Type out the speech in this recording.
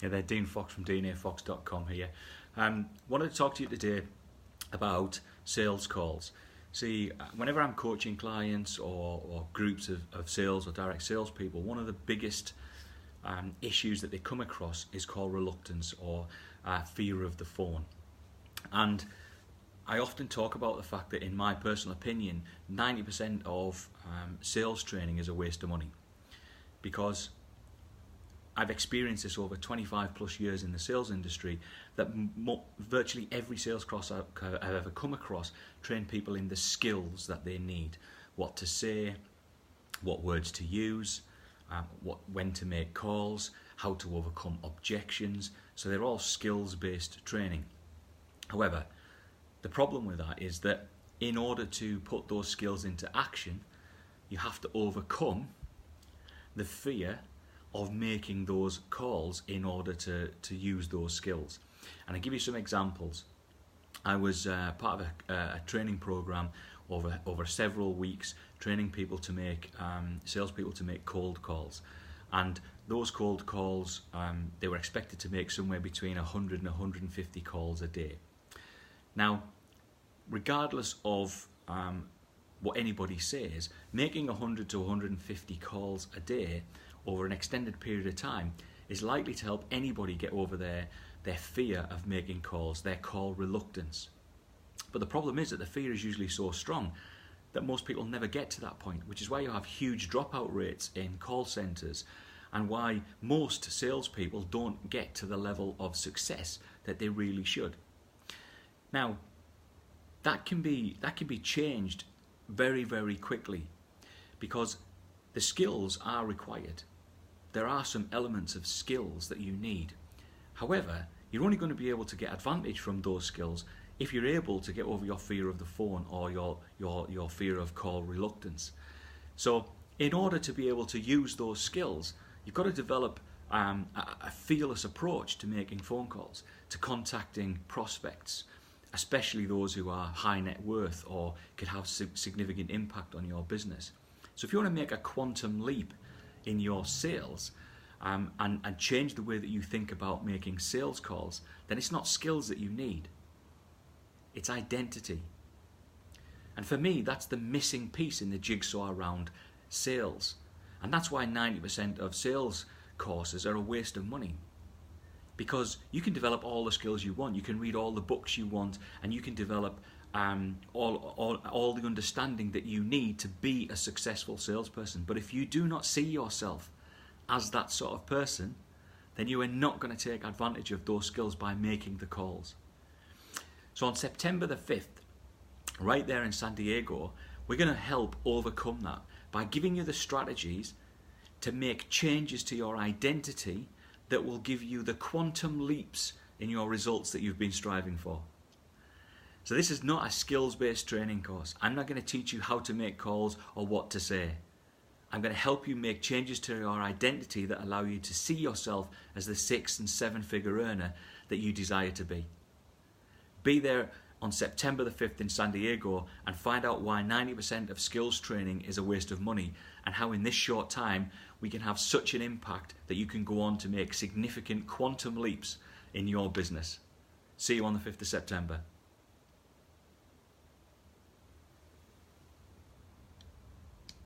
Yeah, they're Dean Fox from dnafox.com here. Wanted to talk to you today about sales calls. See, whenever I'm coaching clients or groups of sales or direct sales people, one of the biggest issues that they come across is called reluctance or fear of the phone. And I often talk about the fact that, in my personal opinion, 90% of sales training is a waste of money, because I've experienced this over 25 plus years in the sales industry, that virtually every sales course I've ever come across train people in the skills that they need: what to say, what words to use, when to make calls, how to overcome objections. So they're all skills-based training. However, the problem with that is that in order to put those skills into action, you have to overcome the fear of making those calls in order to use those skills. And I'll give you some examples. I was part of a training program over several weeks, training people to make salespeople to make cold calls. And those cold calls, they were expected to make somewhere between 100 and 150 calls a day. Now, regardless of what anybody says, making 100 to 150 calls a day over an extended period of time is likely to help anybody get over their fear of making calls, their call reluctance. But the problem is that the fear is usually so strong that most people never get to that point, which is why you have huge dropout rates in call centres, and why most salespeople don't get to the level of success that they really should. Now, that can be changed very, very quickly, because the skills are required. There are some elements of skills that you need. However, you're only going to be able to get advantage from those skills if you're able to get over your fear of the phone or your fear of call reluctance. So in order to be able to use those skills, you've got to develop a fearless approach to making phone calls, to contacting prospects, especially those who are high net worth or could have significant impact on your business. So if you want to make a quantum leap in your sales and change the way that you think about making sales calls, then it's not skills that you need, it's identity. And for me, that's the missing piece in the jigsaw around sales. And that's why 90% of sales courses are a waste of money. Because you can develop all the skills you want, you can read all the books you want, and you can develop all the understanding that you need to be a successful salesperson. But if you do not see yourself as that sort of person, then you are not going to take advantage of those skills by making the calls. So on September the 5th, right there in San Diego, we're going to help overcome that by giving you the strategies to make changes to your identity that will give you the quantum leaps in your results that you've been striving for. So this is not a skills-based training course. I'm not going to teach you how to make calls or what to say. I'm going to help you make changes to your identity that allow you to see yourself as the 6- and 7-figure earner that you desire to be. Be there on September the 5th in San Diego and find out why 90% of skills training is a waste of money, and how in this short time we can have such an impact that you can go on to make significant quantum leaps in your business. See you on the 5th of September.